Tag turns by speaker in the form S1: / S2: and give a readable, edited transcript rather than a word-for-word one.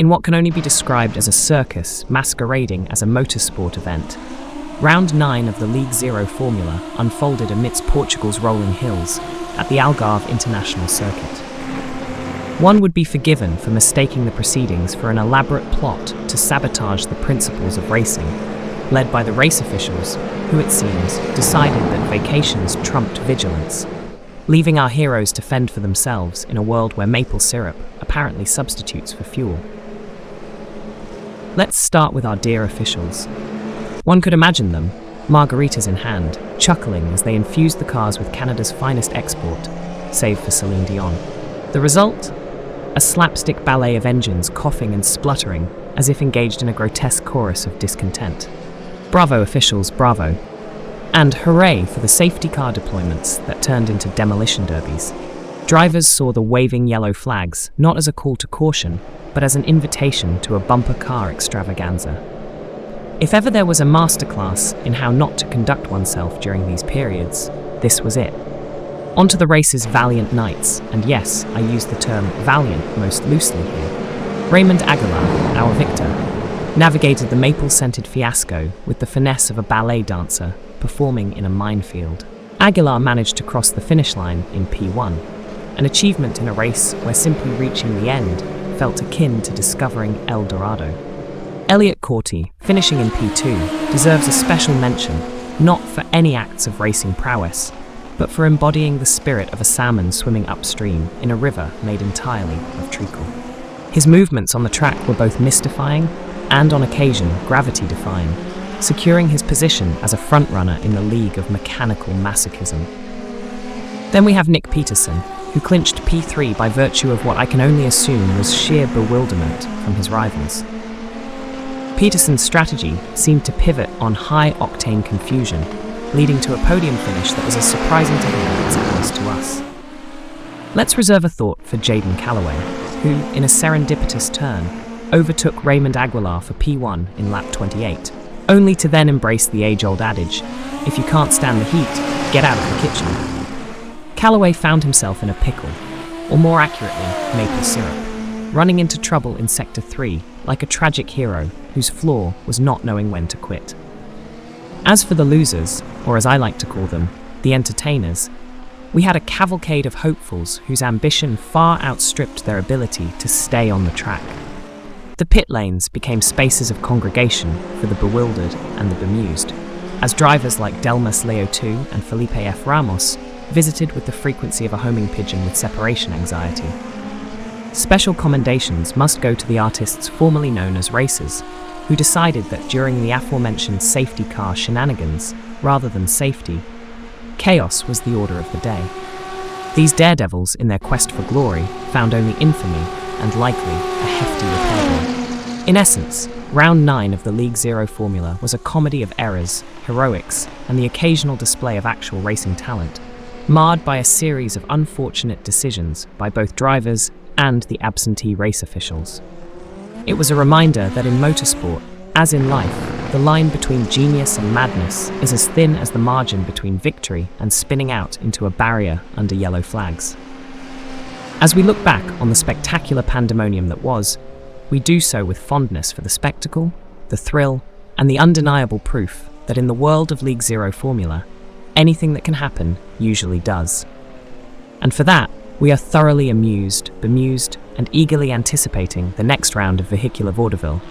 S1: in what can only be described as a circus masquerading as a motorsport event. Round 9 of the League Zero Formula unfolded amidst Portugal's rolling hills at the Algarve International Circuit. One would be forgiven for mistaking the proceedings for an elaborate plot to sabotage the principles of racing, led by the race officials who, it seems, decided that vacations trumped vigilance, leaving our heroes to fend for themselves in a world where maple syrup apparently substitutes for fuel. Let's start with our dear officials. One could imagine them, margaritas in hand, chuckling as they infused the cars with Canada's finest export, save for Celine Dion. The result? A slapstick ballet of engines coughing and spluttering as if engaged in a grotesque chorus of discontent. Bravo officials, bravo. And hooray for the safety car deployments that turned into demolition derbies. Drivers saw the waving yellow flags not as a call to caution, but as an invitation to a bumper car extravaganza. If ever there was a masterclass in how not to conduct oneself during these periods, this was it. Onto the race's valiant knights, and yes, I use the term valiant most loosely here. Raymond Aguilar, our victor, navigated the maple-scented fiasco with the finesse of a ballet dancer performing in a minefield. Aguilar managed to cross the finish line in P1, an achievement in a race where simply reaching the end felt akin to discovering El Dorado. Elliot Corti, finishing in P2, deserves a special mention, not for any acts of racing prowess, but for embodying the spirit of a salmon swimming upstream in a river made entirely of treacle. His movements on the track were both mystifying and, on occasion, gravity-defying, securing his position as a frontrunner in the league of mechanical masochism. Then we have Nick Peterson, who clinched P3 by virtue of what I can only assume was sheer bewilderment from his rivals. Peterson's strategy seemed to pivot on high-octane confusion, leading to a podium finish that was as surprising to him as it was to us. Let's reserve a thought for Jaden Callaway, who, in a serendipitous turn, overtook Raymond Aguilar for P1 in lap 28, only to then embrace the age-old adage, if you can't stand the heat, get out of the kitchen. Callaway found himself in a pickle, or more accurately, maple syrup, running into trouble in Sector 3 like a tragic hero whose flaw was not knowing when to quit. As for the losers, or as I like to call them, the entertainers, we had a cavalcade of hopefuls whose ambition far outstripped their ability to stay on the track. The pit lanes became spaces of congregation for the bewildered and the bemused, as drivers like Delmas Leo II and Felipe F. Ramos visited with the frequency of a homing pigeon with separation anxiety. Special commendations must go to the artists formerly known as racers, who decided that during the aforementioned safety car shenanigans, rather than safety, chaos was the order of the day. These daredevils, in their quest for glory, found only infamy and likely a hefty repair bill. In essence, round 9 of the League Zero Formula was a comedy of errors, heroics, and the occasional display of actual racing talent, marred by a series of unfortunate decisions by both drivers and the absentee race officials. It was a reminder that in motorsport, as in life, the line between genius and madness is as thin as the margin between victory and spinning out into a barrier under yellow flags. As we look back on the spectacular pandemonium that was, we do so with fondness for the spectacle, the thrill, and the undeniable proof that in the world of League Zero Formula, anything that can happen usually does. And for that, we are thoroughly amused, bemused, and eagerly anticipating the next round of vehicular vaudeville.